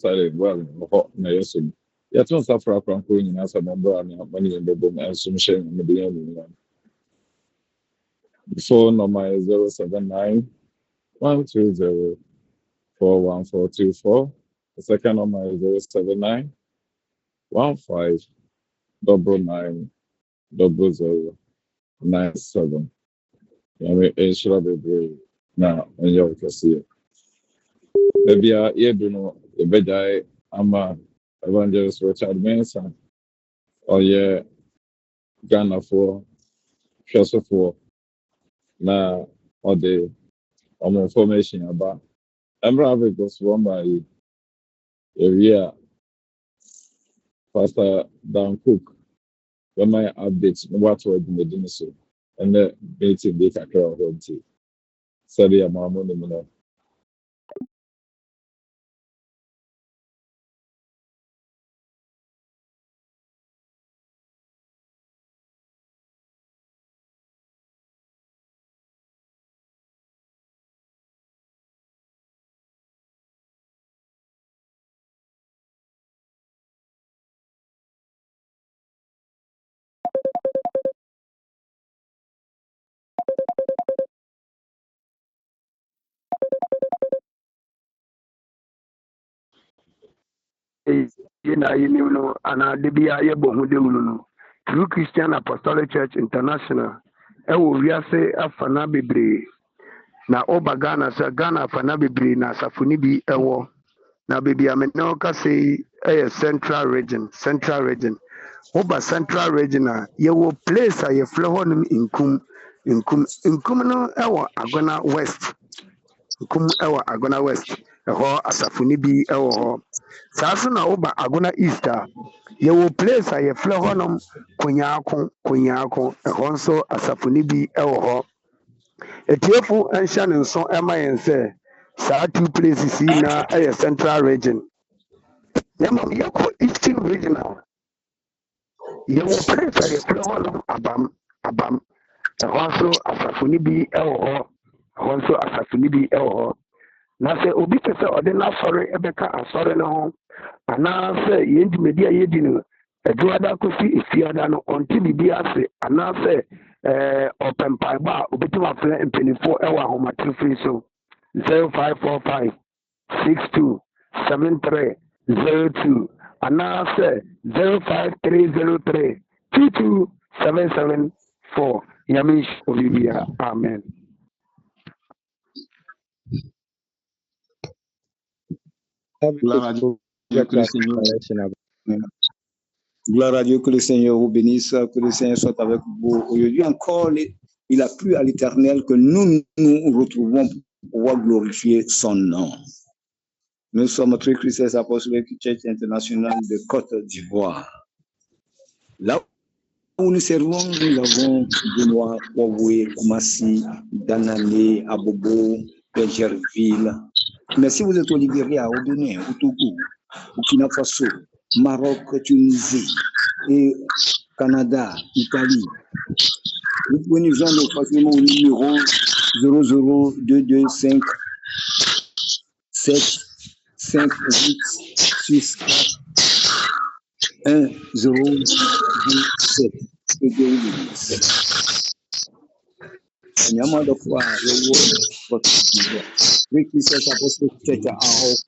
sorry, well, yes, yet don't suffer from going as a member and money in the boom and some shame in the end. The phone number is 079 120 41424. The second number is 079 15990097. I mean, it should be brave now, and you can see it. Maybe I do know the bed I'm a evangelist Richard Manson, or yeah, Ghana for Chelsea for now, or the information about. I'm rather goes one by area Pastor Dan Cook. When my updates, what were the medicine and the meeting they can clear home tea. Sorry, I'm on the minute. True Christian Apostolic Church International wiase afana bebree na oba Ghana sa Ghana afana bebree na asafuni bi na bebi amene okase central region oba central region a yewo place a yefle honum inkum no Agona West nkum Agona West ɛhɔ asafuni bi hɔ saa so na oba Agona East a yɛwɔ place a yɛfrɛ hɔ nom konyaako ɛhɔ nso asafoni bi hɔ etiefo nhyɛ ne nso ma yɛn sɛ saa two places yi na ɛyɛ central region yɛma yɛkɔ eastern region a yɛwɔ place a yɛfrɛ hɔ nom abam ɛhɔ nso asafoni bi hɔ na sɛ obi pɛ sɛ ɔde n'asɔre bɛka asɔre no ho anaasɛ yɛn dwumadi a yɛdi no aduada kɔsi efiada no ɔnte biribi ase anaasɛ ɔpɛ mpaebɔ a obɛtumi afrɛ mpanimfoɔ wɔ ahomatorofo so 0545 627302 anaasɛ 05303 22774 nyame nhyɛ obi biara amen. Gloire à Dieu que le Seigneur vous bénisse, que le Seigneur soit avec vous. Aujourd'hui encore, il a plu à l'Éternel que nous nous retrouvons pour pouvoir glorifier son nom. Nous sommes True Christian Apostolic Church International de Côte d'Ivoire. Là où nous servons, nous avons Benoît, Wawoué, Koumassi, Danane, Abobo, Bergerville. Mais si vous êtes au Libéria, au Bénin, au Togo, au Burkina Faso, Maroc, Tunisie, et Canada, Italie, vous pouvez nous joindre facilement au numéro 00225 758 64 1027. Nyama de foi, votre d'Ivoire. Oui, qui s'est apostolique Church en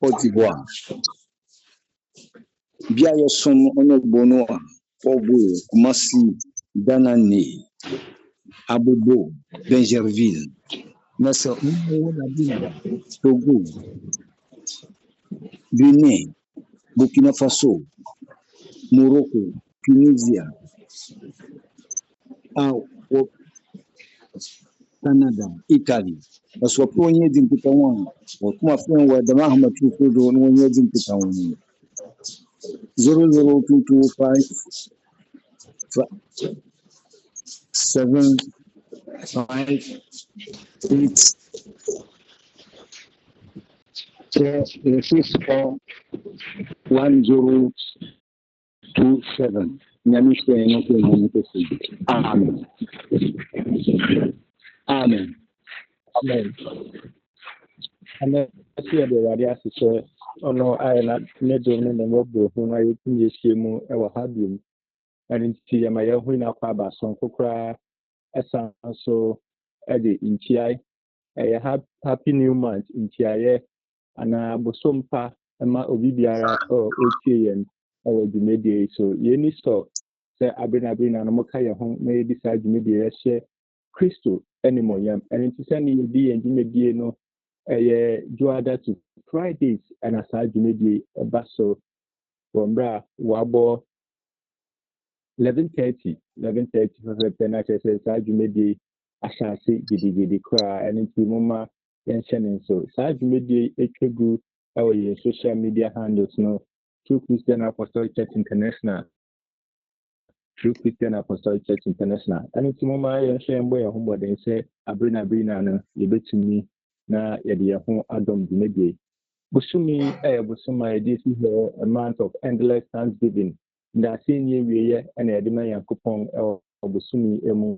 Côte d'Ivoire. Bien, il y a son nom Bono, Fobo, Koumassi, Danane, Abobo, Benjerville, Nasser, Togo, Bénin, Burkina Faso, Morocco, Tunisie, Canada, Italie. Parce que pour nous dire que comment faire on va demander ma tout pour nous dire que 00225 758 641027. Amen. Amen. Amen. And then see the radius is no I not nedum no mobile who I think mu e wa habium and nti ma ye hu na kwa ba son kokra esan so e de ntiai happy new month ntiaye ana bosompa ma obi biara otie yen e dwumedie so ye ni so se abena no moka ye ho na ye di sa dwumedie ye hye Kristo animoyam and nti se ni di yen dwumedie no Juada to Fridays and aside maybe a basso from bra wabo 11:30 for the penalty says maybe ashasi gidi cry and into mama mentioning so side maybe echegu our social media handles no True Christian Apostolic Church International and into mama share boy homework and say abrina no yebetumi na yede ho adom maybe Busumi Busuma, this is a month of endless thanksgiving. The senior year and a demand Yankupon or Busumi emu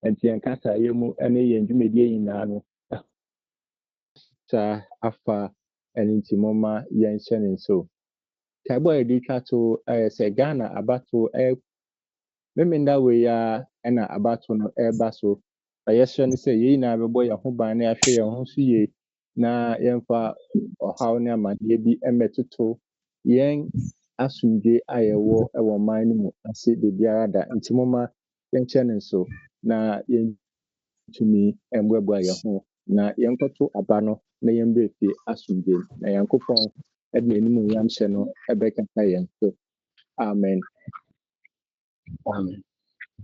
and Tiankasa emu and a Yenjumedia in Nano. Afa and Intimoma Yanshan and so. Kabo Edikato say Ghana abato Memenda we are and abato no air basso. I yes, say ye na boy a hubane a share on see na yemfa how na madie bi emetoto yen asumdwe ayewo ewo man no mu ase de biara da ntimoma yenche so na yentumi embwebwa ye ho na yenkoto aba no na yembrefie asumdwe na yankopon e de enimu yamhye no ebekata yen so amen. Amen.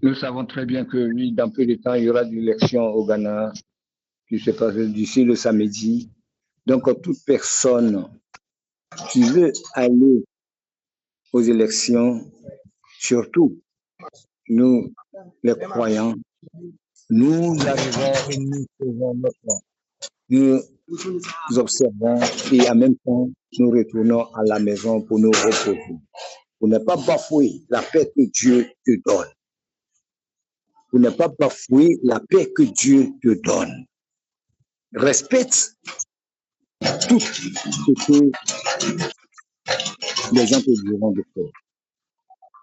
Nous savons très bien que oui, dans peu de temps, il y aura des élections au Ghana qui se passent d'ici le samedi. Donc, toute personne qui veut aller aux élections, surtout nous, les croyants, nous arrivons et nous faisons notre. Nous observons et en même temps, nous retournons à la maison pour nous reposer. Pour ne pas bafouer la paix que Dieu te donne. Pour ne pas bafouer la paix que Dieu te donne. Respecte tout ce que les gens te diront de faire.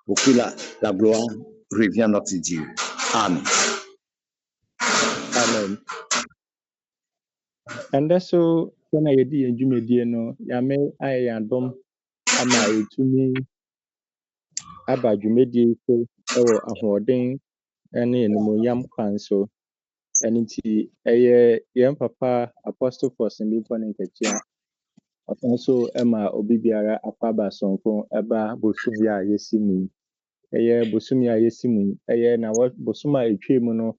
Pour que la gloire revienne à notre Dieu. Amen. Amen. And that's so when I did and Jumedie no yame I andom ama etumi aba Jumedie so ewo ahoden ene enumonyam kwan so enti yem papa apostle for Simple Nkechia also ema obi biara akwaba sonko eba bosumi a yesimu bosumi a yesimu na bosuma etwemu no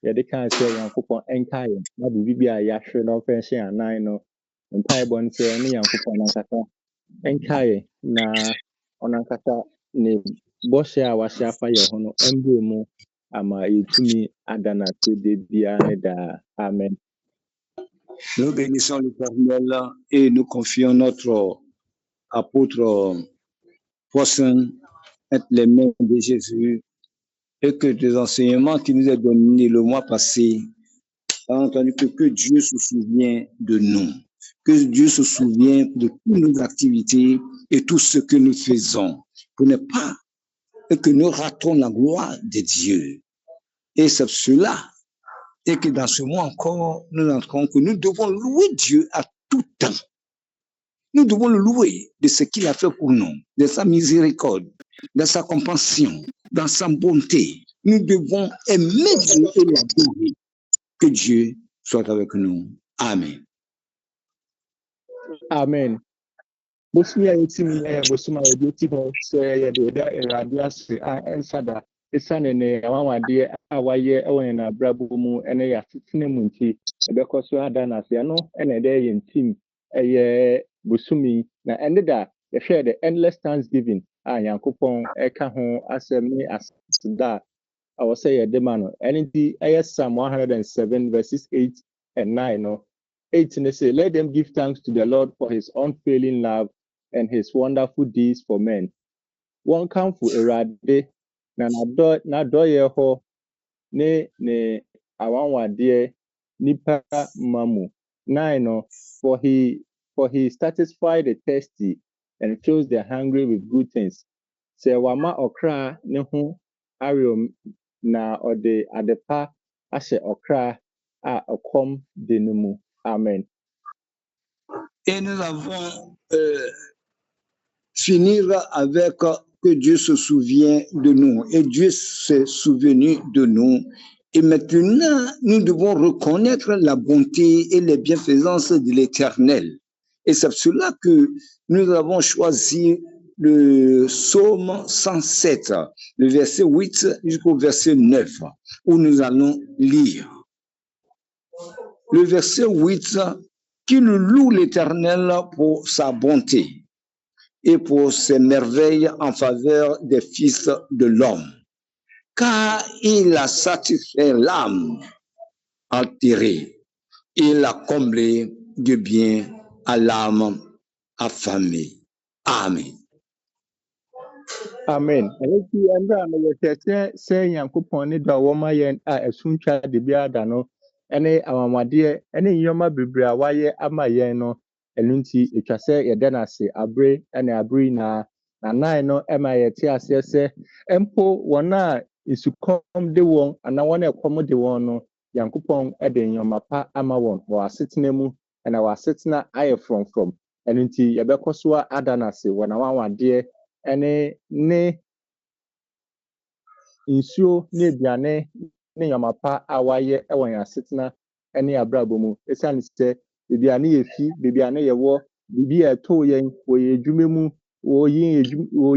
yɛde kan sɛ Nyankopɔn ɛnka yɛn na biribi a yɛahwɛ na ɔpɛ nhyɛ anan no mpaebɔ no sɛ ne Nyankopɔn nankasa ɛnka yɛn na ɔnankasa ne bɔhyɛ a wahyɛ afa yɛn ho no ɛmbrɛ mu ama yɛtumi ada n'ase da biara ne daa. Amen. Nous bénissons l'Éternel et nous confions notre apôtre Poisson entre les mains de Jésus et que des enseignements qu'il nous a donnés le mois passé, a entendu que Dieu se souvient de nous, que Dieu se souvient de toutes nos activités et tout ce que nous faisons, pour ne pas que nous ratons la gloire de Dieu. Et c'est cela, et que dans ce mois encore, nous entrons que nous devons louer Dieu à tout temps. Nous devons le louer de ce qu'il a fait pour nous, de sa miséricorde, de sa compassion, dans sa bonté. Nous devons aimer Dieu et l'adorer. Que Dieu soit avec nous. Amen. Amen. Bosumi a yɛtumi bosumi a yɛde ti hɔ sɛ yɛde da Awurade ase a ɛnsa da ɛsiane ne awanwadeɛ a wayɛ ɛwɔ yɛn abrabɔ mu ɛne yɛasetena mu nti ɛbɛkɔ so ada n'ase ɛno ɛna ɛde yɛn tim ɛyɛ bosumi na ɛne da yɛhwɛ the endless thanksgiving a Nyankopɔn ɛka ho asɛm ne aseda a ɔwɔ sɛ yɛde ma no ɛne nti ɛyɛ Psalm 107 verses 8 and 9 no 8 and say, let them give thanks to the Lord for his unfailing love and his wonderful deeds for men. One come for Erade, na doye ho ne awanwade nipa mamu 9, for he satisfied the thirsty and fills the hungry with good things. Sɛ wama ɔkra ne ho awerɛm na ɔde adepa ahyɛ ɔkra a ɔkɔm de no mu. Amen. Et nous avons finir avec que Dieu se souvient de nous. Et Dieu s'est souvenu de nous. Et maintenant, nous devons reconnaître la bonté et les bienfaisances de l'Éternel. Et c'est pour cela que nous avons choisi le psaume 107, le verset 8 jusqu'au verset 9, où nous allons lire. Le verset 8, qu'il loue l'Éternel pour sa bonté et pour ses merveilles en faveur des fils de l'homme. Car il a satisfait l'âme altérée, il a comblé de bien à l'âme affamée. Amen. Amen. Ɛno nti ɛnda no yɛhwɛ sɛ Nyankopɔn ne dɔ a wɔma yɛn a ɛso ntwa de bi ada no ɛne anwanwadeɛ ɛne nneɛma bebree a wayɛ ama yɛn no ɛno nti ɛtwa sɛ yɛda no ase abere ɛne abere nyinaa na 9 no ɛma yɛte aseɛ sɛ mpo wɔn a nsukɔm de wɔn anaa wɔn a ɛkɔm de wɔn no Nyankopɔn ɛde nneɛma pa ama wɔn wɔ asetena mu ɛna wɔ asetena ayɛ frɔmfrɔm ɛno nti yɛbɛkɔ so ada no ase wɔ n'anwanwadeɛ ɛne ne nsuo ne aduane ne nneɛma pa a wayɛ ɛwɔ yɛn asetena ɛne abrabɔ mu esiane sɛ baabi a ne yɛfi baabi a ne yɛwɔ biribi a ɛtoo yɛn wɔ yɛn adwuma mu wɔyi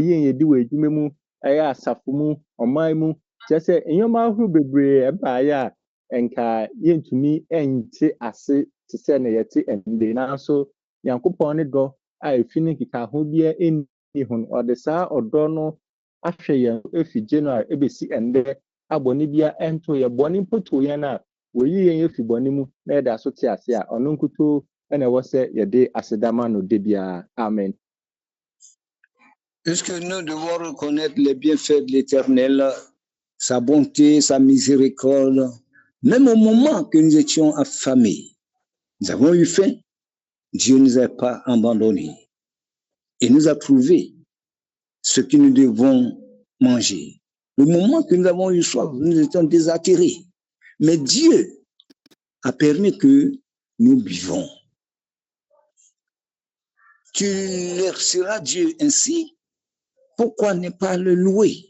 yɛn yɛdi wɔ adwuma mu ɛyɛ asafo mu ɔman mu kyerɛ sɛ nneɛma ahorow bebree ɛbaeɛ a ɛnka yɛntumi ɛnte ase te sɛ na yɛte ɛnnɛ nanso Nyankopɔn ne dɔ a efi ne nkekaho biara ɛnni ho no ɔde saa ɔdɔ no ahwɛ yɛn efi January ebesi ɛndɛ abɔne bia ɛnto yɛ bɔne mpoto yɛn a wɔyi yɛn efi bɔne mu na yɛde aso te ase a ɔno nkutoo ɛna ɛwɔ sɛ yɛde asedama no de biara. Amen. Puisque nous devons reconnaître les bienfaits de l'Éternel, sa bonté, sa miséricorde, même au moment que nous étions affamés, nous avons eu faim, Dieu ne nous a pas abandonnés et nous a trouvé ce que nous devons manger. Le moment que nous avons eu soif, nous étions désattirés. Mais Dieu a permis que nous buvons. Tu remercieras Dieu ainsi. Pourquoi ne pas le louer?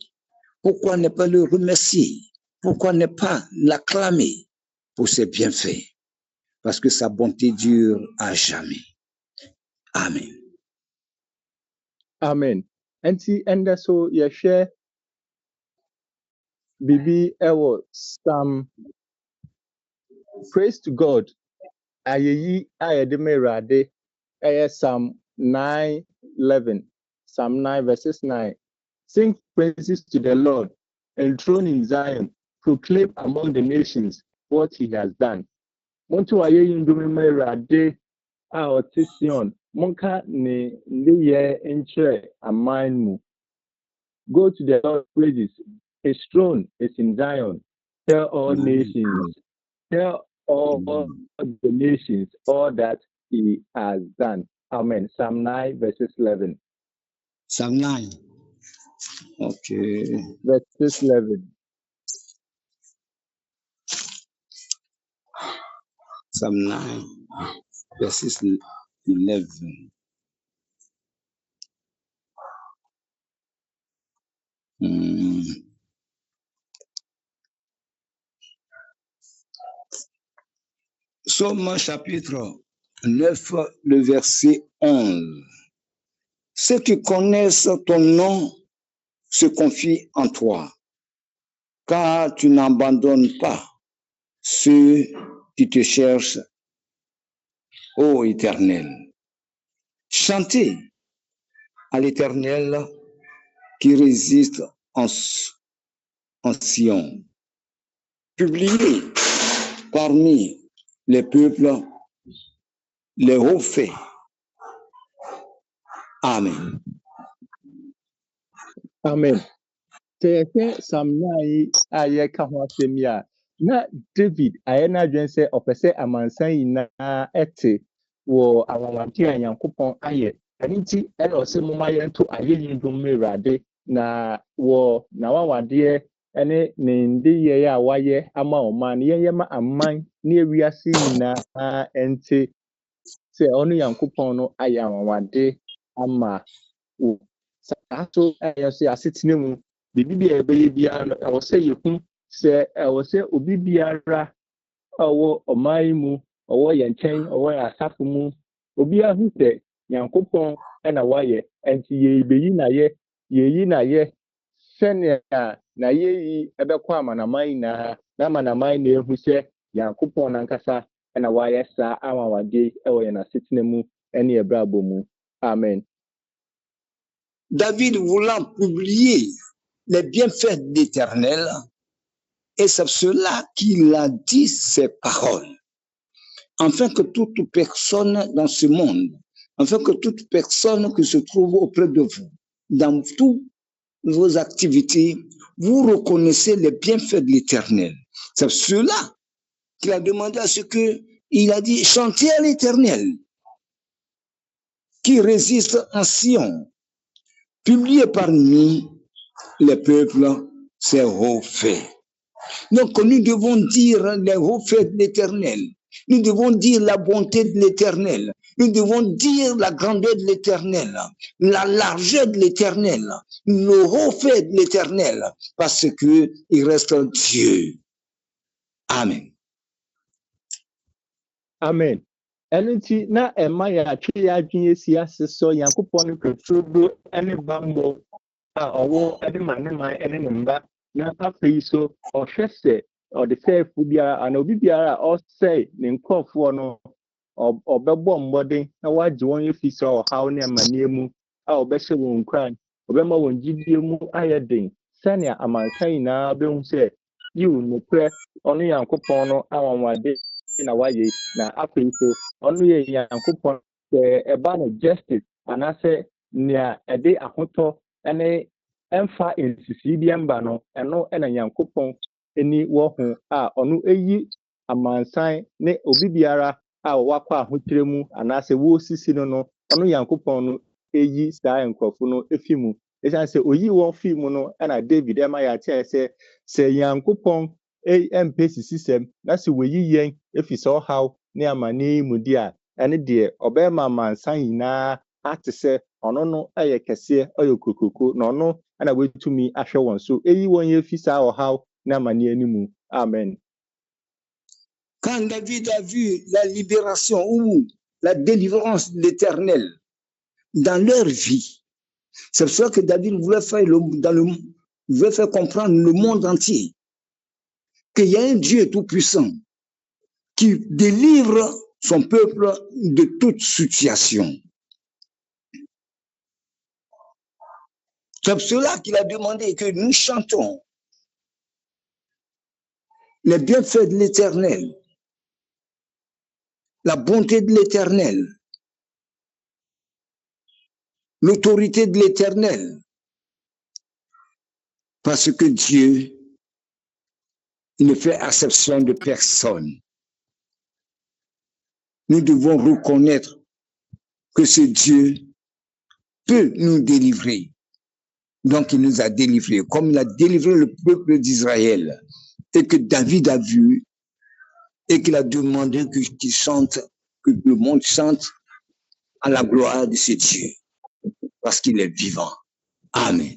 Pourquoi ne pas le remercier? Pourquoi ne pas l'acclamer pour ses bienfaits? Parce que sa bonté dure à jamais. Amen. Amen. Enti ɛndɛ so yɛhwɛ biribi ɛwɔ Psalm Praise to God ayeyi a yɛde ma Awurade ɛyɛ Psalm 9:11 Psalm 9 verses 9. Sing praises to the Lord, enthroned in Zion, proclaim among the nations what he has done. Monto ayeyi ndome ma Awurade a ɔte Sion, monka ne ndeyɛ nkyerɛ aman mu. Go to the Lord praises. His throne is in Zion. Tell all nations, tell all the nations all that he has done. Amen. Psalm 9 verses 11. Psalm 9. Okay. Verses 11. Psalm 9, verses 11. Psaume chapitre 9, le verset 11. Ceux qui connaissent ton nom se confient en toi, car tu n'abandonnes pas ceux qui te cherchent, ô Éternel. Chantez à l'Éternel qui résiste en Sion. Publiez parmi les peuples les hauts faits. Amen. Amen. Teyɛhwɛ Psalm 9 a yɛka ho asɛm yi a na David ayena adwen sɛ ɔpɛ sɛ amansan nyinaa ɛte wɔ awawade a Nyankopɔn ayɛ ɛno nti ɛna ɔsɛ moma yɛnto ayɛyi dom ma Awurade na wɔ n'awawadeɛ ɛne ne ndeyɛ a wayɛ ama ɔman no yɛnyɛ ma aman ne ewiase nyinaa ɛnte sɛ ɔno Nyankopɔn no ayɛ awawade ama wo saa so ɛyɛ sɛ asetena mu biribi bi a ɛbɛyɛ biara no ɛwɔ sɛ yɛhu sɛ ɛwɔ sɛ obi biara ɔwɔ ɔman yi mu ɔwɔ yɛn nkyɛn ɔwɔ yɛn asafo mu obiara hu sɛ Nyankopɔn ɛna wayɛ ɛnti yɛyi n'ayɛ sɛnea n'ayɛ yi ɛbɛkɔ amanaman nyinaa na amanaman na ehu sɛ Nyankopɔn nankasa ɛna wayɛ saa awawade ɛwɔ yɛn asetena mu ɛne ɛbrabɔ mu amen. David voulant publier les bienfaits de l'Éternel, et c'est cela qu'il a dit ces paroles, afin que toute personne dans ce monde, afin que toute personne qui se trouve auprès de vous, dans toutes vos activités, vous reconnaissez les bienfaits de l'Éternel. C'est cela qu'il a demandé à ce que, il a dit, chantez à l'Éternel, qui résiste en Sion, publiez parmi les peuples ses hauts faits. Donc nous devons dire les hauts faits de l'Éternel. Nous devons dire la bonté de l'Éternel. Nous devons dire la grandeur de l'Éternel, la largeur de l'Éternel, le haut fait de l'Éternel, parce que il reste Dieu. Amen. Amen. Ɛno nti na ɛma yɛ atwe yɛ adwene si ase so Nyankopɔn no kɛturo ɛne bambɔ a ɔwɔ ɛde ma ne man ɛne ne mba na afei so ɔhwɛ sɛ ɔde sɛɛfo biara ana obi biara a ɔsɛe ne nkɔɔfoɔ no ɔbɛbɔ mmɔden na wagye wɔn efi sɛ ɔhaw ne amanneɛ mu a ɔbɛhyɛ wɔn nkuran ɔbɛma wɔn gyidie mu ayɛ den sɛnea amansan nyinaa bɛhu sɛ yiw nokorɛ ɔno Nyankopɔn no awawade na wayɛ na afei so ɔno yɛ Nyankopɔn sɛ ɛba no justice anaasɛ nea ɛde ahotɔ ɛne ɛmfa nsisi bi mba no ɛno ɛna Nyankopɔn ani wɔ ho a ɔno eyi amansan ne obi biara a wakɔ ahokyere mu anaasɛ wɔsisi no ɔno Nyankopɔn no eyi saa nkurɔfo no efi mu ɛsan sɛ oyi wɔn fi mu no ɛna David ɛma yɛ ate sɛ Nyankopɔn ɛmpɛ sisisɛm na sɛ wɔyi yɛn efi sɛ ɔhaw ne amanne mu di a ɛne deɛ ɔbɛma amansan nyinaa ate sɛ ɔno no ɛyɛ kɛseɛ ɔyɛ kokoko na ɔno ɛna wɔtumi ahwɛ wɔn so eyi wɔn yɛ fi saa ɔhaw ne amanne mu amen. Quand David a vu la libération ou la délivrance de l'Éternel dans leur vie, c'est pour ça que David voulait faire comprendre le monde entier qu'il y a un Dieu tout-puissant qui délivre son peuple de toute situation. C'est pour cela qu'il a demandé que nous chantons les bienfaits de l'Éternel, la bonté de l'Éternel, l'autorité de l'Éternel, parce que Dieu ne fait exception de personne. Nous devons reconnaître que ce Dieu peut nous délivrer. Donc il nous a délivrés, comme il a délivré le peuple d'Israël, et que David a vu, et qu'il a demandé qu'il chante, que le monde chante à la gloire de ce Dieu, parce qu'il est vivant. Amen.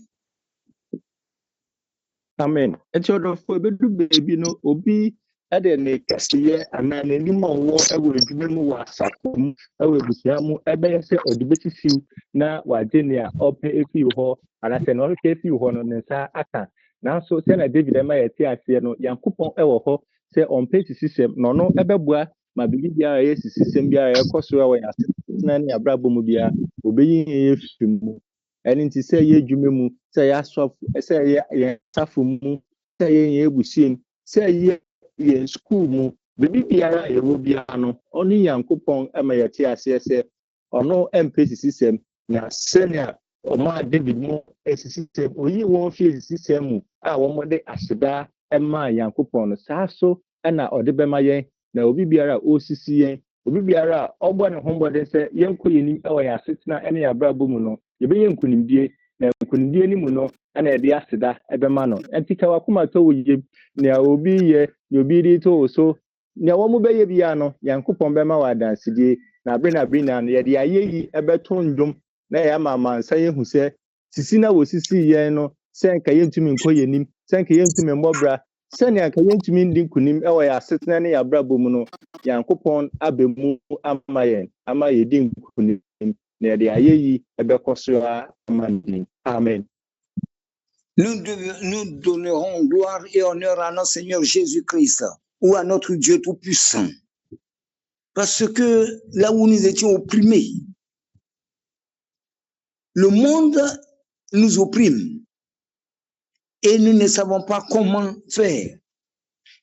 Amen. Eti odofo ebedu baby no obi ade ne kasiye ana n'anim ọwọ ewo edwuma mu wọ asafo mu ewo ebusia mu ebeye se odibetisiw na wagye ne a ope efi hɔ ana se no ope efi hɔ no ne nsa aka nanso se na David ema yɛte ase no Yankopɔn ɛwɔ hɔ se ɔmpe sisisɛm no no ɛbɛboa ma bibi biara yɛ sisisɛm biara yɛkɔ so ɛwɔ yɛase na ne abrabɔ mu biara obeyi yɛ fi mu ɛne nti sɛ yɛ edwuma mu sɛ yɛ asɔfo sɛ yɛ safo mu sɛ yɛ ebusiem sɛ yɛ school mu bibi biara yɛ wɔ biara no ɔno Yankopɔn ɛma yɛte ase sɛ ɔno ɛmpe sisisɛm na sɛnea ɔma David mu sisisɛm oyi wɔn fi sisisɛm mu a wɔn de aseda ɛma Nyankopɔn no saa so ɛna ɔde bɛma yɛn na obi biara osisi yɛn obi biara ɔbɔ ne ho mbɔden sɛ yɛnkɔ yɛnim ɛwɔ yɛn asetena ɛne yɛn abrabɔ mu no yɛbɛyɛ nkunimdie na nkunimdie ni mu no ɛna yɛde aseda ɛbɛma no ɛnti ka wakoma tɔ wɔ yiem nea obi yɛ nea obi de tɔ wɔ so nea wɔn mo bɛyɛ biara no Nyankopɔn bɛma wɔ adansidie na abere na yɛde ayɛ yi ɛbɛto ndwom na yɛ ama amansa yɛhu sɛ sisi na wɔsisi yɛn no sɛ nka yɛntumi nkɔ yɛnim sɛ nka yɛntumi mmɔbra sɛnea nka yɛntumi ndi nkunim ɛwɔ yɛ asetena ne yɛ abrabɔ mu no Nyankopɔn abɛ mu ama yɛn ama yɛdi nkunim na yɛde ayɛ yi ɛbɛkɔ so ama ndin. Amen. Nous donnerons gloire et honneur à notre Seigneur Jésus-Christ ou à notre Dieu Tout-Puissant. Parce que là où nous étions opprimés, le monde nous opprime et nous ne savons pas comment faire.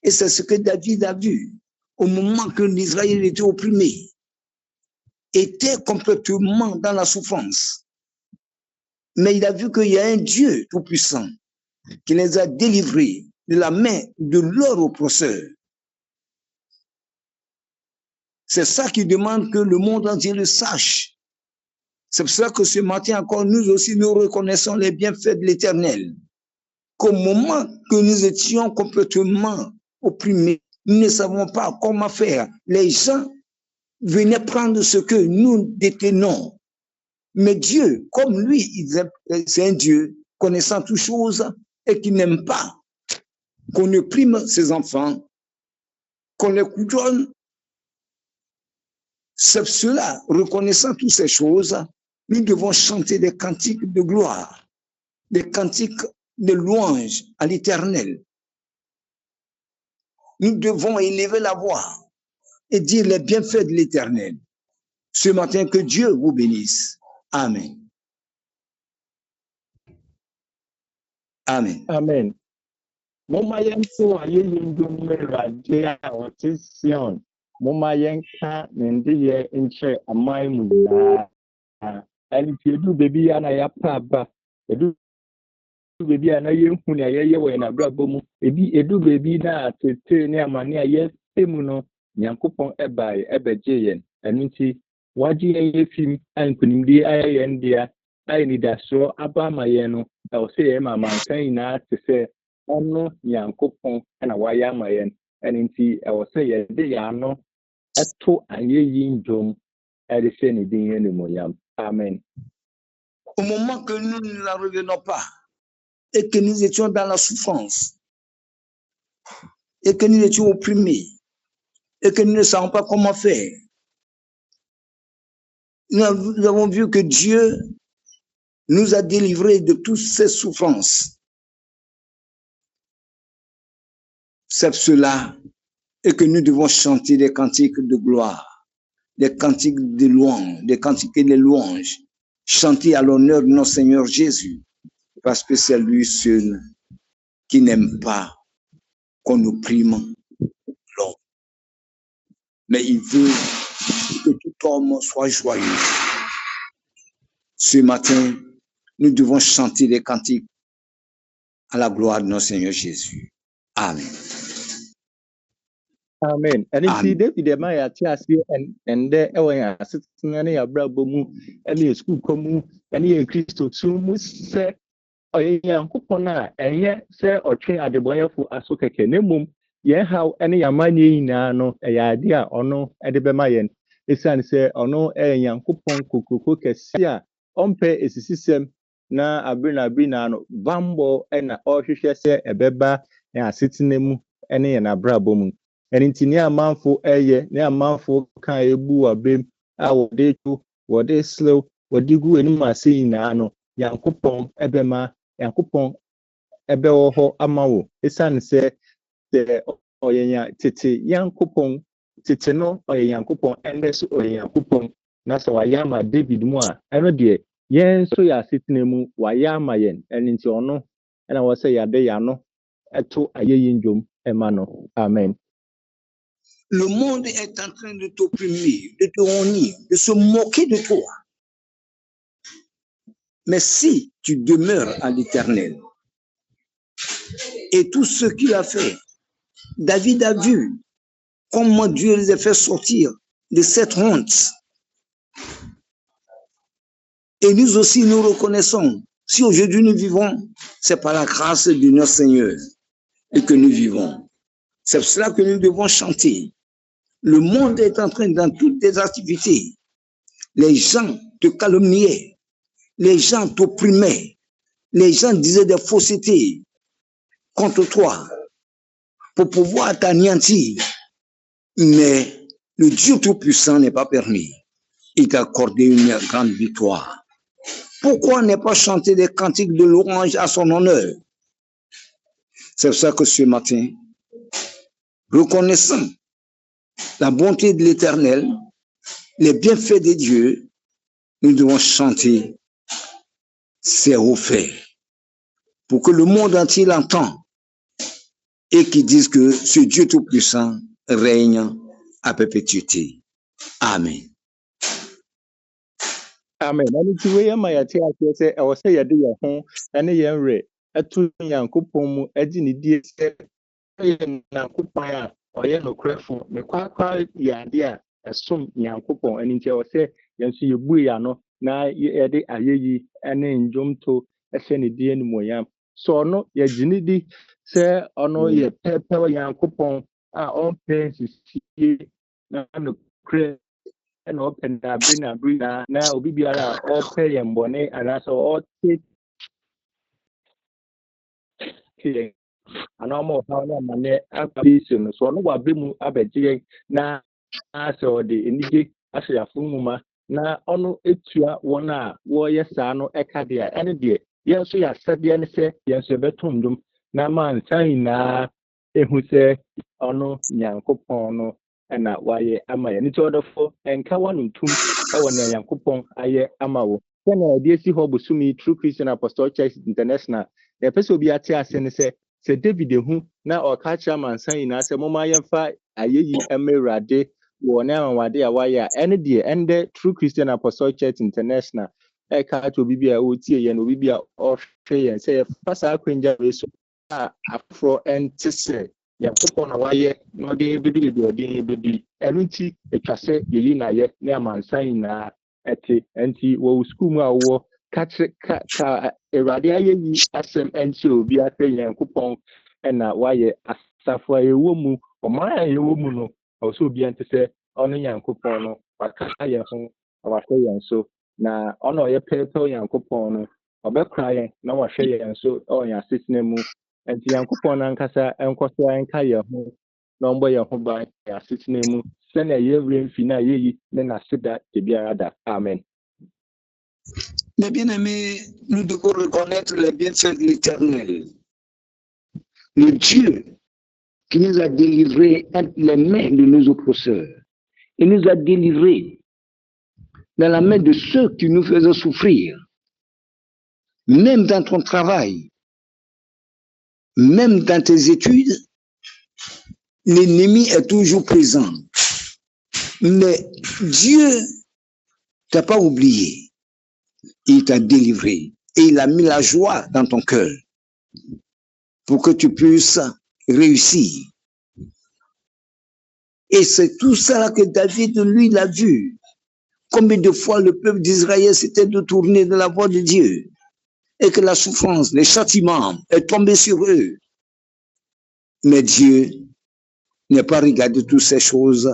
Et c'est ce que David a vu au moment que l'Israël était opprimé, était complètement dans la souffrance. Mais il a vu qu'il y a un Dieu tout-puissant qui les a délivrés de la main de leurs oppresseurs. C'est ça qui demande que le monde entier le sache. C'est pour ça que ce matin encore, nous aussi, nous reconnaissons les bienfaits de l'Éternel. Qu'au moment que nous étions complètement opprimés, nous ne savons pas comment faire. Les gens venaient prendre ce que nous détenons. Mais Dieu, comme lui, c'est un Dieu connaissant toutes choses et qui n'aime pas qu'on opprime ses enfants, qu'on les couronne. C'est cela, reconnaissant toutes ces choses, nous devons chanter des cantiques de gloire, des cantiques de louange à l'Éternel. Nous devons élever la voix et dire les bienfaits de l'Éternel. Ce matin, que Dieu vous bénisse. Amen. Amen. Amen. Moma yenko aye yindum rade a wote Sion. Moma yenka nendiye nche amai mu na. Ani edu bebi ana ya paba. Edu bebi ana yenhu na ye we na brabo mu. Edu bebi na tete ne amane aye temu no Nyankopɔn ebae ebeje yen. Enu nti waji ye fim ankunimdi aye yen dia. Aye ni daso aba ma yen no. O se ye mama kan na te se ono Nyankopɔn na waya ma yen. Enu nti o se ye de ya no eto aye yi ndom ede se ni din yen mo yam. Amen. Au moment que nous ne la revenons pas et que nous étions dans la souffrance et que nous étions opprimés et que nous ne savons pas comment faire, nous avons vu que Dieu nous a délivrés de toutes ces souffrances. C'est cela et que nous devons chanter des cantiques de gloire, des cantiques de louange, des cantiques de louange, chanter à l'honneur de notre Seigneur Jésus, parce que c'est lui seul qui n'aime pas qu'on opprime l'homme. Mais il veut que tout homme soit joyeux. Ce matin, nous devons chanter des cantiques à la gloire de notre Seigneur Jésus. Amen. Amen. And if you David Maya Tiasi and there ewa sitting any abrabomu any school komu any Christo to say oye yankopona enye say otwe adeboyefo asokeke nemum ye how any amanye nyina no eya ade a ono ede bema yen esan say ono yankopon kokoko kese a ompe esisisem na abri na no bambo na ohwehwe se ebeba ya sitinemu ene ye na abrabomu. And intini amanfo eye ne amanfo kan ebu abem a wode tu wode slow wode gu enim ase nyina no Yankopɔn ebema Yankopɔn ebewo ho amawo esan se oyenya tete Yankopɔn tete no oye Yankopɔn ende so oye Yankopɔn na so wayama David mu a eno de yen so ya sitinemu wayama yen eninti ono na wo se yade ya no eto ayeyi ndwom ema no. Amen. Le monde est en train de t'opprimer, de te honir, de se moquer de toi. Mais si tu demeures à l'Éternel et tout ce qu'il a fait. David a vu comment Dieu les a fait sortir de cette honte. Et nous aussi, nous reconnaissons, si aujourd'hui nous vivons, c'est par la grâce de notre Seigneur et que nous vivons. C'est pour cela que nous devons chanter. Le monde est en train, dans toutes tes activités, les gens te calomniaient, les gens t'opprimaient, les gens disaient des faussetés contre toi pour pouvoir t'anéantir. Mais le Dieu Tout-Puissant n'est pas permis. Il t'a accordé une grande victoire. Pourquoi ne pas chanter des cantiques de louange à son honneur? C'est pour ça que ce matin, reconnaissant la bonté de l'Éternel, les bienfaits de Dieu, nous devons chanter ses hauts faits pour que le monde entier l'entende et qu'il dise que ce Dieu Tout-Puissant règne à perpétuité. Amen. Amen. Ɛno nti wei ama yɛte aseɛ sɛ ɛwɔ sɛ yɛde yɛn ho ne yɛn werɛ ɛto Nyankopɔn mu agye ne die sɛ ɔyɛ Nyankopɔn a ɔyɛ nokorɛfo ne kwakwa yɛ ade a ɛsom Nyankopɔn. Ɛno nti ɛwɔ sɛ yɛn nso yɛbue yɛn ano na yɛde ayɛyi ne nnwomto ɛhyɛ ne die animuonyam. So ɔno yɛgye ne di sɛ ɔno yɛ pɛpɛw Nyankopɔn a ɔmpɛ nsisie na nokorɛ and open na bring na obi biara open yɛn bɔne anaasɛ ɔte yɛn anaa ɔma ɔhaw ne amane akɔbi so no so ɔno wabɛ mu abɛgye yɛn na asɛ ɔde anigye ahyɛ yɛafo nwoma na ɔno etua wɔn a wɔyɛ saa no ɛka deɛ ɛne deɛ yɛn nso yɛ asɛdeɛ ne sɛ yɛn nso yɛbɛto ndwom na ma nsa nyinaa ehu sɛ ɔno Nyankopɔn no ɛna wayɛ ama yɛn. Nti ɔdɔfo ɛnka wanuntum ɛwɔ nea Nyankopɔn ayɛ ama wo. Sɛnea yɛde esi hɔ bosome True Christian Apostolic Church International yɛpɛ sɛ obi ate ase ne sɛ David ehu na ɔka kyerɛ amansa nyinaa sɛ moma yɛmfa ayɛyi ɛma Awurade wɔ ne anwade a wayɛ a ɛne deɛ ɛndɛ True Christian Apostolic Church International ɛka ato obi bi a ɔtie yɛn obi bi a ɔhwɛ yɛn sɛ yɛfa saa akwannya wei so a afoforɔ ɛnte sɛ Nyankopɔn na wayɛ na ɔde bɛdi ɔde bɛdi ɛno nti atwa sɛ yɛyi na yɛ ne amansa nyinaa ɛte nti wɔ sukuu mu a wɔwɔ ka Awurade ayɛyi asɛm ɛnkyerɛ obi asɛ Nyankopɔn ɛna wayɛ asafo a yɛwɔ mu ɔman a yɛwɔ mu no ɔwɔ sɛ obi ɛnte sɛ ɔno Nyankopɔn no waka yɛn ho wahwɛ yɛn so na ɔno ɔyɛ pɛpɛw Nyankopɔn no ɔbɛkora yɛn na wahwɛ yɛn so ɔwɔ yɛn asetena mu. Nti Nyankopɔn ankasa ɛnkɔ so ɛnka yɛn ho na ɔmbɔ yɛn ho ban yɛn asetena mu sɛnea yɛwura mfi na yɛyi ne n'aseda biara da. Amen. Mes bien-aimés, nous devons reconnaître les bienfaits de l'Éternel. Le Dieu qui nous a délivrés entre les mains de nos oppresseurs et nous a délivrés dans la main de ceux qui nous faisaient souffrir, même dans ton travail. Même dans tes études, l'ennemi est toujours présent. Mais Dieu t'a pas oublié. Il t'a délivré. Et il a mis la joie dans ton cœur pour que tu puisses réussir. Et c'est tout ça que David, lui, l'a vu. Combien de fois le peuple d'Israël s'était détourné de la voie de Dieu. Et que la souffrance, le châtiment est tombé sur eux. Mais Dieu n'a pas regardé toutes ces choses,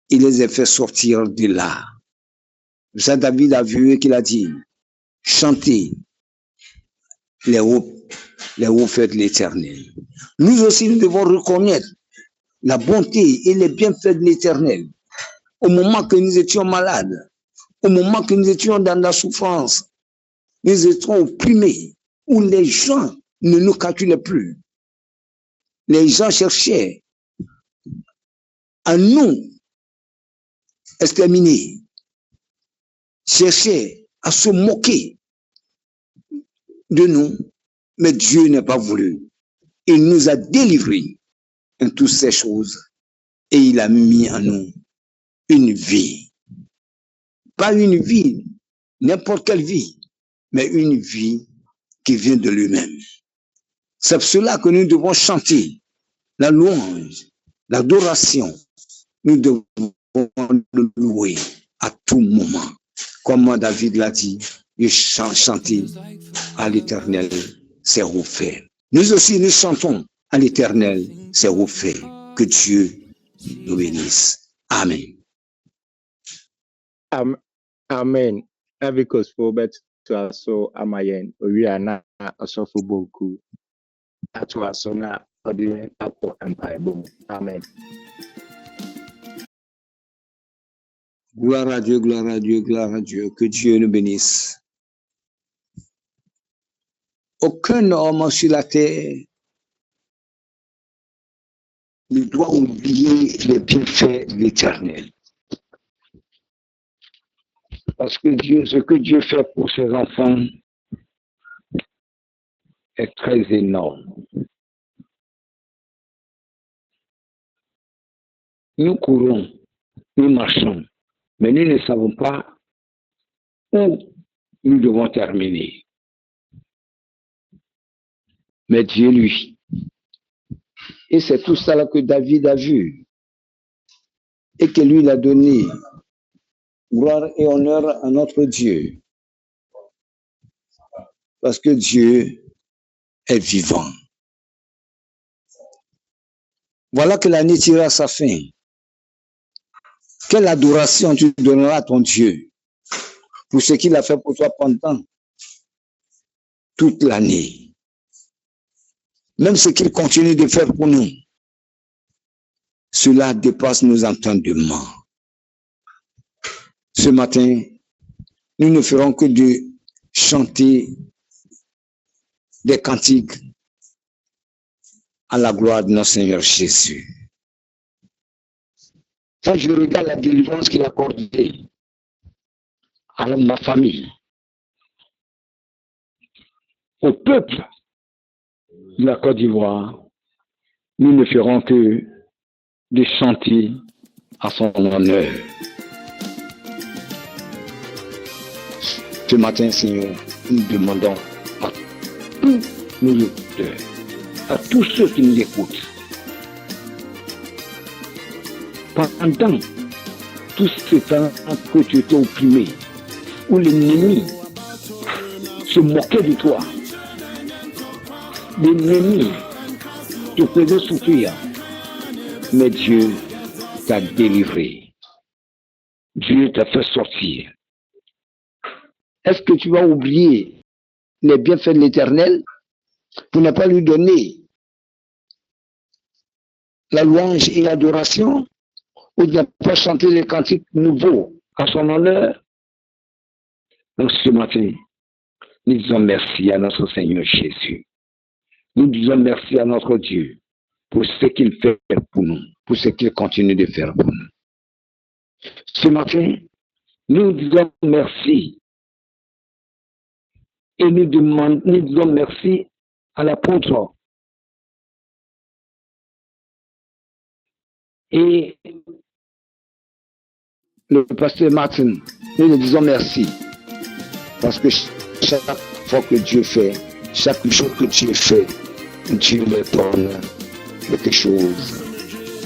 il les a fait sortir de là. Ça, David a vu et qu'il a dit, chantez les hauts faits de l'Éternel. Nous aussi, nous devons reconnaître la bonté et les bienfaits de l'Éternel. Au moment que nous étions malades, au moment que nous étions dans la souffrance, nous étions opprimés, où les gens ne nous calculaient plus. Les gens cherchaient à nous exterminer, cherchaient à se moquer de nous, mais Dieu n'a pas voulu. Il nous a délivrés de toutes ces choses et il a mis en nous une vie. Pas une vie, n'importe quelle vie, mais une vie qui vient de lui-même. C'est pour cela que nous devons chanter la louange, l'adoration. Nous devons le louer à tout moment. Comme David l'a dit, il chanter à l'Éternel ses refrains. Nous aussi, nous chantons à l'Éternel ses refrains. Que Dieu nous bénisse. Amen. Amen. Because for better to also amayen. We are not a sofu boku. To us on a Bible. Amen. Gloire à Dieu, gloire à Dieu, gloire à Dieu. Que Dieu nous bénisse. Aucun homme sur la terre ne doit oublier les bienfaits de l'Éternel. Parce que ce que Dieu fait pour ses enfants est très énorme. Nous courons, nous marchons, mais nous ne savons pas où nous devons terminer. Mais Dieu, lui, et c'est tout ça que David a vu, et que lui l'a donné. Gloire et honneur à notre Dieu. Parce que Dieu est vivant. Voilà que l'année tire à sa fin. Quelle adoration tu donneras à ton Dieu pour ce qu'il a fait pour toi pendant toute l'année. Même ce qu'il continue de faire pour nous, cela dépasse nos entendements. Ce matin, nous ne ferons que de chanter des cantiques à la gloire de notre Seigneur Jésus. Quand je regarde la délivrance qu'il a accordée à ma famille, au peuple de la Côte d'Ivoire, nous ne ferons que de chanter à son honneur. Ce matin, Seigneur, nous demandons à tous nos auditeurs, à tous ceux qui nous écoutent, pendant tout ce temps que tu étais opprimé, où l'ennemi se moquait de toi, l'ennemi te faisait souffrir, mais Dieu t'a délivré. Dieu t'a fait sortir. Est-ce que tu vas oublier les bienfaits de l'Éternel pour ne pas lui donner la louange et l'adoration, ou de ne pas chanter les cantiques nouveaux à son honneur? Donc ce matin, nous disons merci à notre Seigneur Jésus. Nous disons merci à notre Dieu pour ce qu'il fait pour nous, pour ce qu'il continue de faire pour nous. Ce matin, nous disons merci. Et nous disons merci à l'apôtre et le pasteur Martin. Nous lui disons merci parce que chaque fois que Dieu fait, chaque jour que Dieu fait, Dieu leur donne quelque chose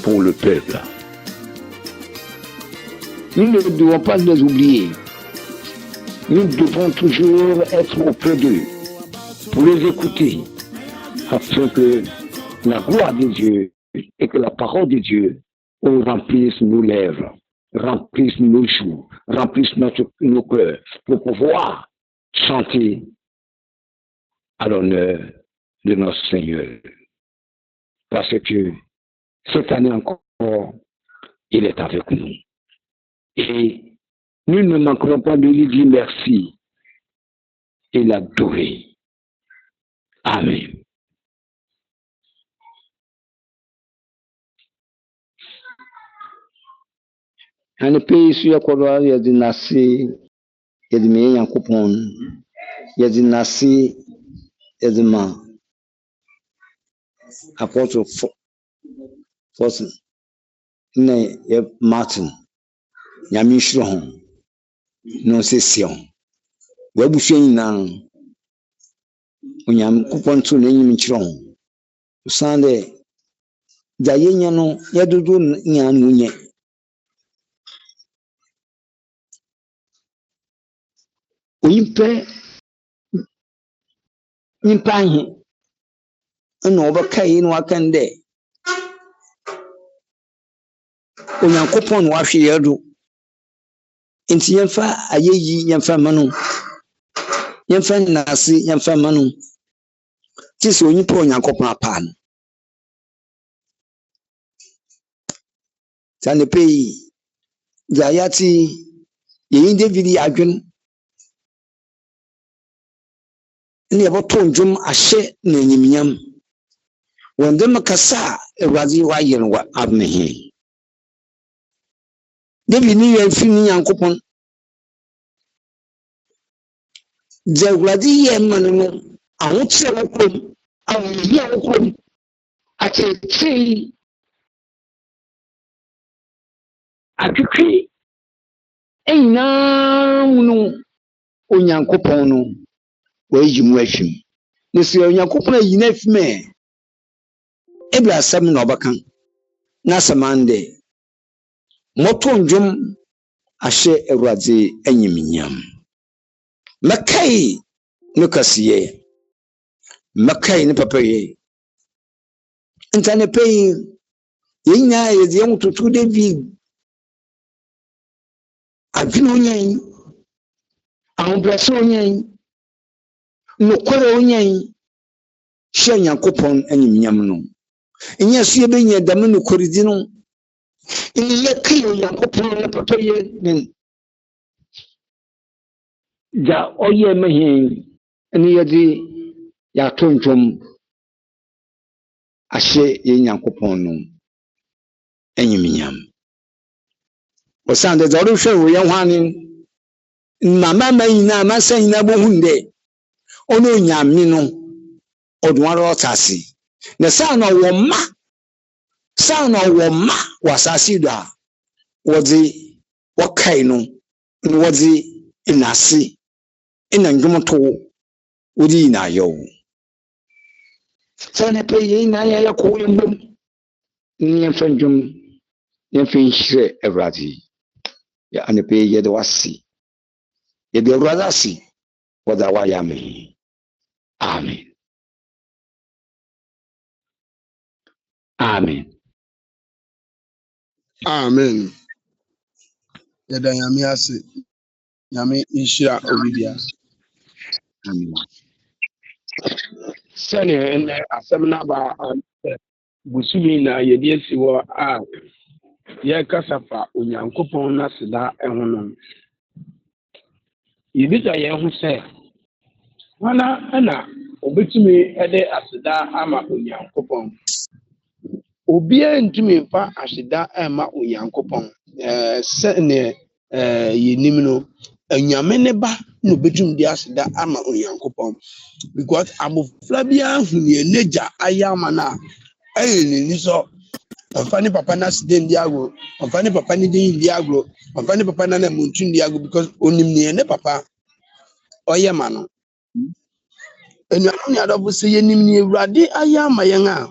pour le peuple. Nous ne devons pas les oublier. Nous devons toujours être auprès d'eux pour les écouter afin que la gloire de Dieu et que la parole de Dieu remplisse nos lèvres, remplisse nos joues, remplisse nos cœurs pour pouvoir chanter à l'honneur de notre Seigneur. Parce que cette année encore, il est avec nous. Et nous ne manquerons pas de lui dire merci et l'adorer. Amen. Un pays sur le il y a des nasi, il y a des meilleurs en coupon, il y a des nasi, il y a des mains. Apôtre Force, il y a Martin, il y a Michel. Non session. Webu sheni na onyam kupon to na nyim chiro. Sunday, Jayeno, Yadudu Nyanunye. Wimpe Nimpahi, and overcay in Wakande. Unyankopon washi yadu. Inti yemfa ayeyi yemfa manu. Yemfa nasi yemfa manu. Tisi onyipo unyankopon apan. Sane peyi. Jayati yeyin David adwen. Ni aboto njum ahye na nyimnyam. Wonde makasa Ewurazi wa yenwa abmehi. David ni yemfini Yankopon. Ewurazi yemanu awotse wokom, awuyi wokom. Acheche atwitwi enyinanu Onyankopon no wayimu afim. Nisi Onyankopon ayina afime. Ebla asam na obakan. Na samande. Moto njum ahye Ewurazi enyiminyam. Makai no kasiye. Makai ne papaye. Ntane pay yenya yezi yamututu David. Adwene onyan. Ahombrɛse onyan. Nokware onyan. Hye Nyankopɔn anyimnyam no. Enya so yebenya dam nokoredi no. Iye kai Nyankopɔn na papa ye nen. Ja oye mehin ene yedi ya tontom ahye ye Nyankopɔn no anyimnyam. Osande zaru hwe wo ye hwane mama mayina masanyina bohunde ono nyame no odwaro otasi na sana wo ma wasasi do a wodi wakai no ni wodi inasi ina ndwumto wodi na yo sana pe ye na ya ko yembum ni mfanjum yemfin hire Ewurazi ya anepe ye de wasi ye de Ewurazi wada wa ya me. Amen. Amen. Amen. Yada nyame ase. Nyame inshira obibia. Amen. Sani ene asem na ba busumi na yedi esiwo a ye kasafa Onyankopon na seda eho no. Yebisa ye ho se wana ana obetumi ede aseda ama Onyankopon. Obia ntumi mfa aseda ama Onyankopon. Se ne yenim no anyame ne ba no betumi di aseda ama Onyankopon because abofra bia hu ne neja ayama na ayeni so amfani papa na aseda ndi agro amfani papa ni din ndi agro amfani papa na muntu ndi agro because onim ne papa oyema no enyame ne adofo se yenim ne Ewurade ayama yen a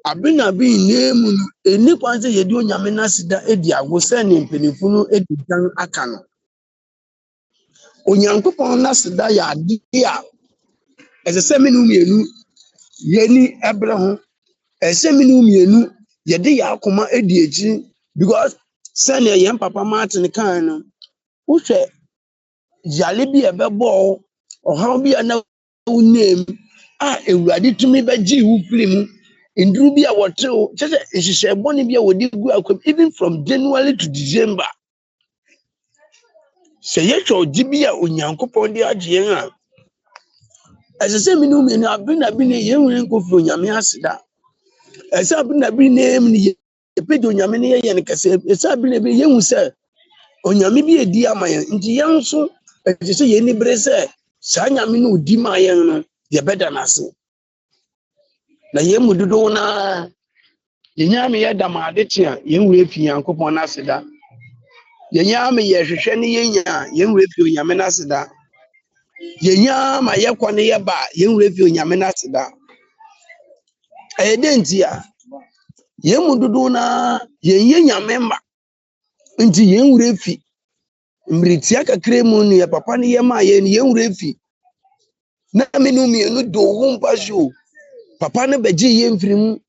abina bi nemu eni kwanse yedi onyame na sida edi agwo se ne mpenifo no edi dan aka no Onyankopon na sida ya ade a ese menu mienu yeni ebre ho ese menu mienu yedi ya akoma edi eji because se ne yen papa Martin kan no wohwe yale bi ebebo ohaw bi na unem a Ewurade tumi beji wu film indru bi a wotew chese ehihye boni bi a wodi gu akwam even from January to December se yecho gibi a Onyankopon di agyen a esese minu menu abina bi ne yenwure nkofi Onyame aseda ese abina bi ne ne epedi Onyame ne ye ne kase ese abina bi yenwu se Onyame bi edi amayen nti yenso esese yeni brese sa nyame no odi mayen no ye beda nase na yemu dodo na yenyame ye damade tia yenwure fi Nyankopon na aseda yenyame ye hwehwe ne yenya yenwure fi Onyame na aseda yenyama ye kwane ye ba yenwure fi Onyame na aseda Identia. Yemududu na yen nyamemba. Nti yen wurefi. Mritia kakre mu ne papa ne yema yen wurefi. Na menu mienu do wumpa so. Papa ne beji yen mfirimu.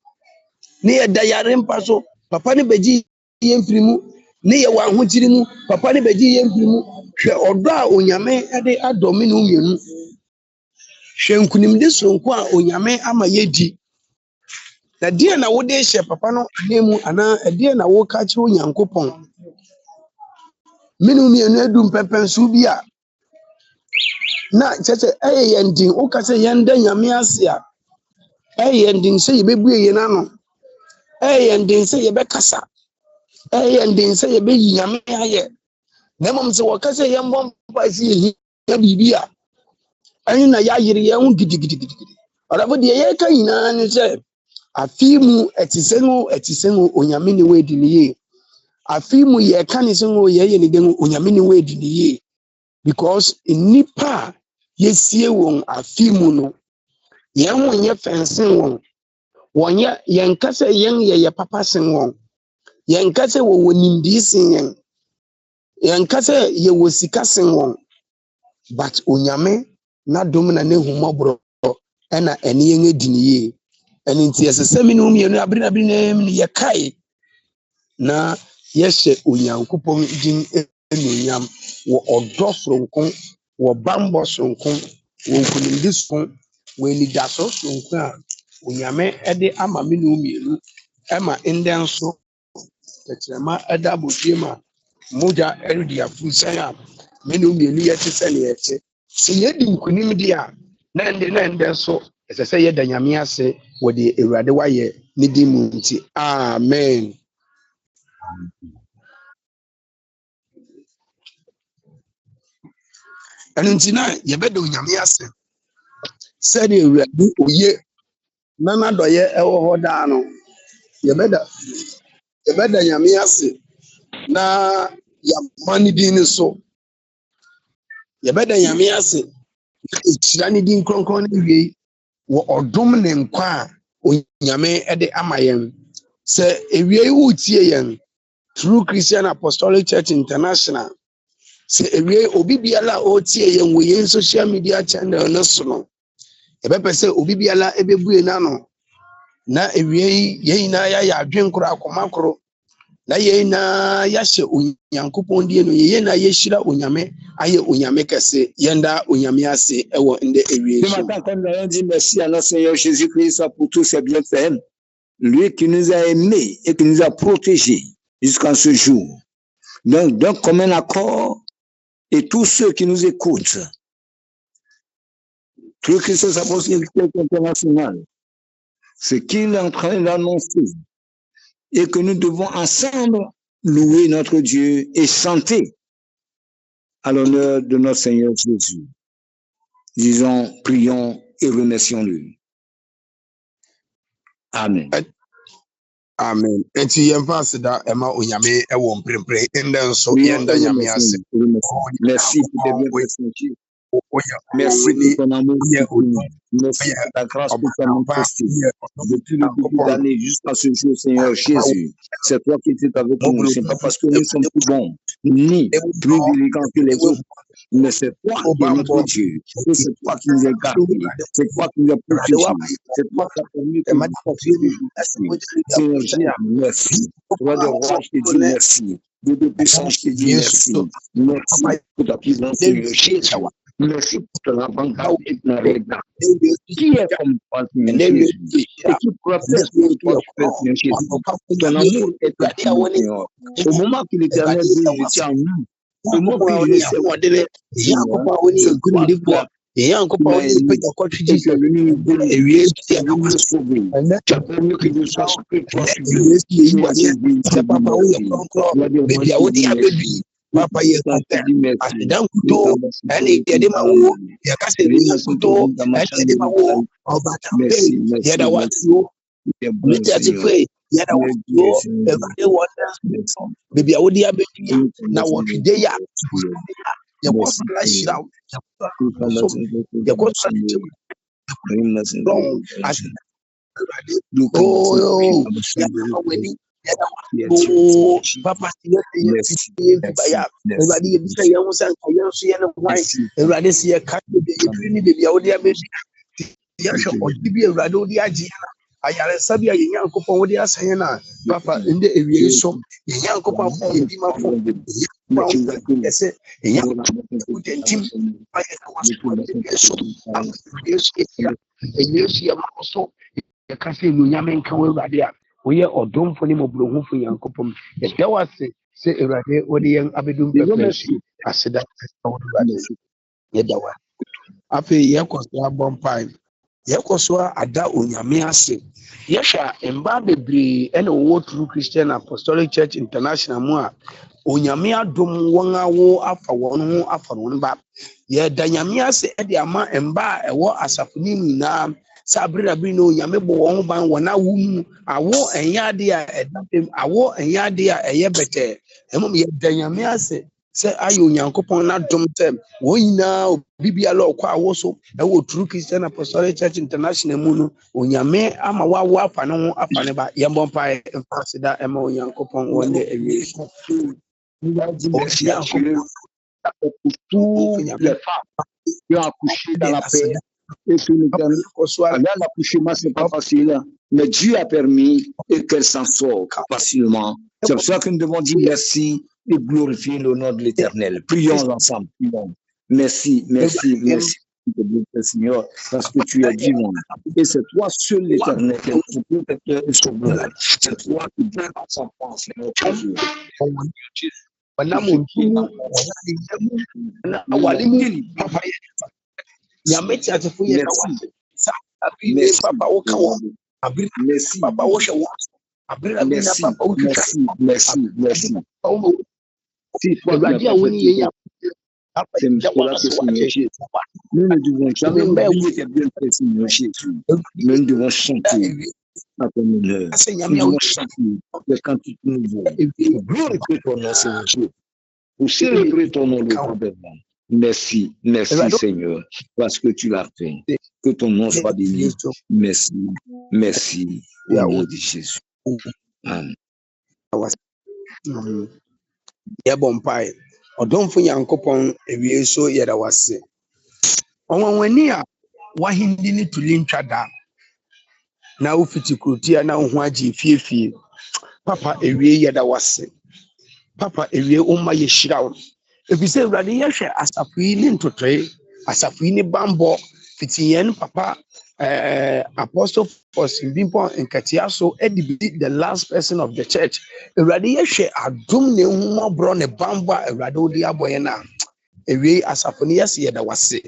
Ne ye dayare mpa so. Papa ne beji yen mfirimu. Ne ye wa ahotiri mu. Papa ne beji yen mfirimu. Hwe odo a onyame ade adome no mienu. Hwe nkunimde sonko a onyame ama yedi. Na die na wode hye papa no nemu ana die na wo ka kire onyankopon. Menu mienu adum pepensu bi a na chese yendin wo ka se yenda nyame ase a yendin se yebebue ye na no yendin se yebekasa yendin se yebeyi nyame aye na mom se wo ka se yembom pa se ya bibia anyi na ya yire ye hu gidigidi arafo de ye ka nyina ne se afimu etisengu onyame ni wedi ni ye afimu ye ka ni sengu ye ni den onyame ni wedi ni ye because nipa yesie won afimu no yen wonye fensin won wonye yen kase yen ye papa sen won yen kase wo wonimdi sen yen kase ye wosika sen won but onyame na dom na ne humobro na ene yen ediniye ene nti yesese minu mienu abri na ye kai na yehye onyankopon din enunyam wo odofronkon wo bambo sonkon wo kunimdi son wo enidaso sonkon a onyame ede ama minu mienu ema ndenso tetrema eda bodiem moja eridi afunsan a minu mienu yete se ne yete se yedi nkunimdi a na ndenso esese ye danyame ase wo de ewurade waye ne di mu nti amen. Nti na yebeda onyame ase se de ewurade oye na nadoye ewo ho da no yebeda nyame ase na yamani din so yebeda nyame ase echira ne din kronkron ne wie wo odom ne nkwa a onyame ede amayen se ewie wu tie yen True Christian Apostolic Church International se ewie obi biala o tie yen wo yen social media channel no so no ebepe se obi biala ebebue na no na ewie yen na ya adwen kro akomakro na yen na ya hye onyankopon die no yen na ye hira onyame aye onyame kese yenda onyame ase ewo nde ewie. Ce matin, comme nous avons dit merci à notre Seigneur Jésus-Christ pour tous ses bienfaits, lui qui nous a aimés et qui nous a protégés jusqu'à ce jour. Donc, d'un commun accord, et tous ceux qui nous écoutent, tout Christ Apostolique International, ce qu'il est en train d'annoncer, et que nous devons ensemble louer notre Dieu et chanter à l'honneur de notre Seigneur Jésus. Disons, prions et remercions-le. Amen. Amen. Enti yemfa seda ema onyame ewo mprempre enden so yenda nyame ase. Merci pour tes bienfaits. Merci pour ton amour. Merci pour ta grâce pour ta manifesté. Depuis le début d'année jusqu'à ce jour, Seigneur Jésus, c'est toi qui étais avec nous. C'est pas parce que nous sommes plus bons, ni plus délicats que les autres, mais c'est toi qui es notre Dieu. Et c'est toi qui nous as gardés. C'est toi qui nous as protégés. C'est toi qui as permis que nous Seigneur Jésus, merci. Roi de roi, je te dis merci. Dieu de puissance, je te dis merci. Merci pour ta présence, Seigneur Jésus. Merci pour ton avant-garde et ton arrière-garde. Qui est comme toi, Seigneur Jésus? Et qui protège ce que tu as fait, Seigneur Jésus? Ton amour est pour nous, Seigneur. Au moment que l'Éternel dit, je tiens en nous. Le mot que je sais, c'est que tu es venu nous donner tu es venu nous sauver. Tu as permis que nous soyons Papa ye asidan kuto ani yede mawo ya kase ni kuto ani yede mawo obata ye da watu meti atife ye da watu every wonder baby awodi abedi na wotwide ya ye ko sala shira ye ko sala Oh, Papa, ayaresa bi a yɛn Nyankopɔn wode asɛn na papa ndɛ ewie so yɛn Nyankopɔn afɔ yɛ bi ma fɔ ɛsɛ yɛn Nyankopɔn de ntim ayɛ na waso ewie so ewie so yɛ ma so yɛ ka sɛ no nyame nka wɔ Awurade a woyɛ ɔdomfo ne mmɔborɔhufo Nyankopɔn yɛda wo ase sɛ Awurade wode yɛn abɛdum pɛpɛ aseda Awurade yɛda wo afei yɛkɔ so abɔ mpae yɛkɔ so ada onyame ase yɛhwɛ mbaa bebree ɛna wɔwɔ True Christian Apostolic Church International mu a onyame adom wɔn awo afa wɔn ho afa wɔn ba yɛda nyame ase ɛde ama mbaa ɛwɔ asafo ne nyinaa sɛ abere na bere na onyame bɔ wɔn ho ban wɔn awo mu awo ɛnyɛ ade a ɛda fam awo ɛnyɛ ade a ɛyɛ bɛtɛɛ mmom yɛda nyame ase sɛ ayɛ onyankopɔn n'adom sɛ wɔn nyinaa obi biara ɔkɔ awo so ɛwɔ True Christian Apostolic Church International mu no onyame ama wawo afa ne ho afa ne ba yɛmbɔ mpae mfa aseda ɛma onyankopɔn wɔn dɛ awie so l'accouchement, c'est pas facile, mais Dieu a permis et qu'elle s'en sort facilement. C'est pour ça que nous devons dire merci et glorifier le nom de l'Éternel. Prions ensemble. Prions. Merci, merci, merci, Seigneur, parce que tu es divin. Et c'est toi seul l'Éternel qui est ton protecteur et sauveur. C'est toi qui donnes sa force, Seigneur Jésus. Nous ne devons jamais oublier tes bienfaits, Seigneur Jésus. Nous devons chanter à ton honneur. Nous devons chanter les cantiques nouveaux. Glorifier ton nom, Seigneur Jésus. Pour célébrer ton nom, le gouvernement. Merci, merci Seigneur, parce que tu l'as fait. Que ton nom soit béni. Merci, merci, au nom de Jésus. Amen. Ɔdomfo Nyankopɔn ewie so yɛda wase ɔnwanwani a wahindi ne tuli ntwa da na wofiti kurutia na wo ho agye fiefie papa ewie yɛda wase papa ewie umma yɛhyira wo efisɛ Awurade yɛhwɛ asafo yi ne ntotoe asafo yi ne bambɔ fiti yɛn papa Apostle Fosin Bimpo Nkatia so be the last person of the church. Awurade yɛhwɛ adom ne humɔborɔ ne bambɔ Awurade odi abɔyɛ na ewie asafo ne yɛse yɛda wase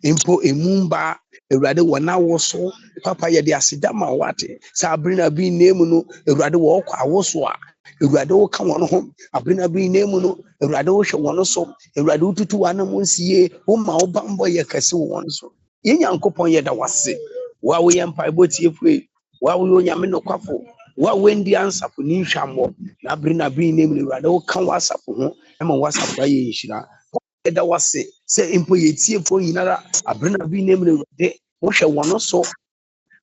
mpo emumba Awurade wɔna wo so papa yɛde aseda ma wate sɛ abere na bi nemu no Awurade wɔkɔ awo so a Awurade wo ka wɔn ho abere na bi nemu no Awurade wo hwɛ wɔn so Awurade wo tutu wɔn mo nsie wo ma wo bambɔ yɛ kɛse wɔn so yɛn Nyankopɔn yɛda wase wa wo yɛ mpaebɔ tiefue wa wo yɛ onyame nokwafo wa wo ndi ansafo ni nhwamɔ na abere na bi nemu no Awurade wo ka wo asafo ho ɛma wo asafo ayɛ nhyira yɛda wase sɛ mpo yɛ tiefo nyinara abere na bi nemu no Awurade wo hwɛ wɔn so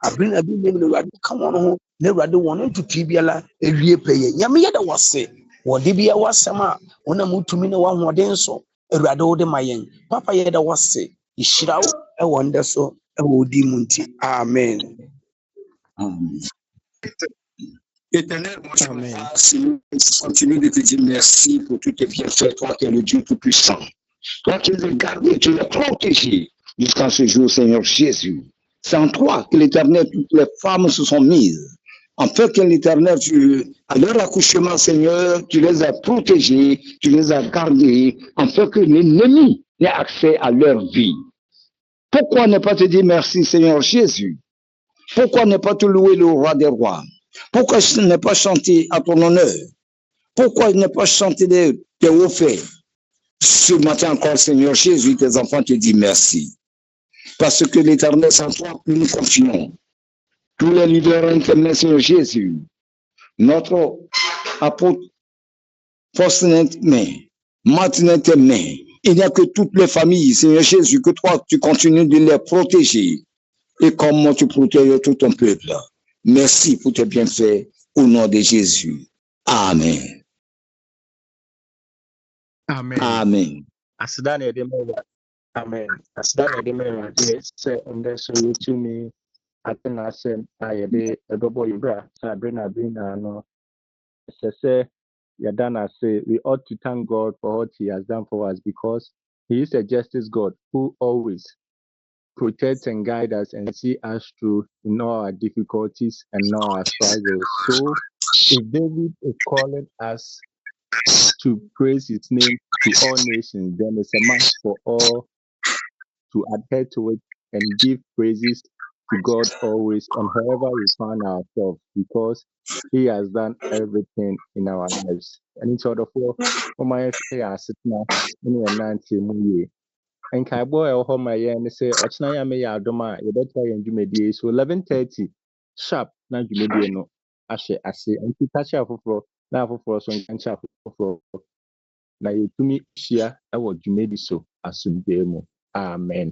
abere na bi nemu no Awurade ka wɔn ho na Awurade wɔn ntutu biara ewie pɛyɛ nyame yɛda wase wɔde bia wasɛm a wɔn a mutumi na wɔahoɔden so Awurade wo de ma yɛn papa yɛda wase yɛhyira wo ɛwɔ ndɛ so ɛwɔ di mu nti amen. Éternel, moi je continue de te dire merci pour tous tes bienfaits, toi qui es le Dieu Tout-Puissant. Toi qui les as gardés, tu les as protégés jusqu'à ce jour, Seigneur Jésus. C'est en toi que l'Éternel, toutes les femmes se sont mises. En fait que l'Éternel, à leur accouchement, Seigneur, tu les as protégés, tu les as gardés, en fait que l'ennemi n'ait accès à leur vie. Pourquoi ne pas te dire merci, Seigneur Jésus? Pourquoi ne pas te louer le roi des rois? Pourquoi ne pas chanter à ton honneur? Pourquoi ne pas chanter tes hauts faits? Ce matin encore, Seigneur Jésus, tes enfants te disent merci. Parce que l'Éternel, sans toi, nous confions. Tous les leaders internet, Seigneur Jésus, notre apôtre Faustin Martin Main, il n'y a que toutes les familles, Seigneur Jésus, que toi, tu continues de les protéger. Et comment tu protèges tout ton peuple. Merci pour tes bienfaits au nom de Jésus. Amen. Amen. Amen. Asidani edemera. Amen. Asidani edemera. Yes, and then so you to me. I think I said I did a double ibra. So I bring no. Say Yadana say we ought to thank God for what He has done for us because He is a justice God who always protects and guides us and see us through in all our difficulties and all our struggles. So if David is calling us to praise His name to all nations, then it's a must for all to adhere to it and give praises to God always and wherever we find ourselves because He has done everything in our lives. And it's order for my sitting in a 90 and Kaibo El Homa and say, Ochna Maya Doma, you better and Jumedi. So 11:30 sharp, now Jumedi no Ashe Ase, and to catch up for now for us on catch up for now you to me share our Jumedi so as demo. Amen.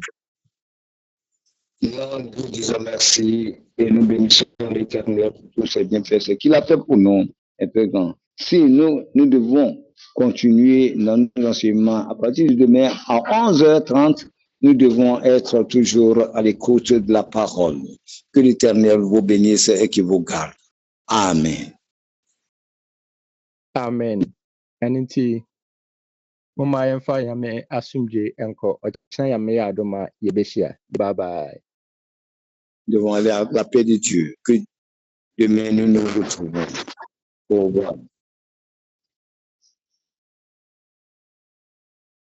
Nous vous disons merci et nous bénissons l'Éternel pour tous ses bienfaits. Ce qu'il a fait pour nous est très grand. Si nous devons continuer dans nos enseignements à partir de demain à 11h30, nous devons être toujours à l'écoute de la parole. Que l'Éternel vous bénisse et qu'il vous garde. Amen. Amen. And Mama Yamfa Yame Asumje Enko, Ochna Yame Adoma Yebeshia. Bye bye. Nous devons aller à la paix de Dieu. Que demain nous nous retrouvons. Au revoir.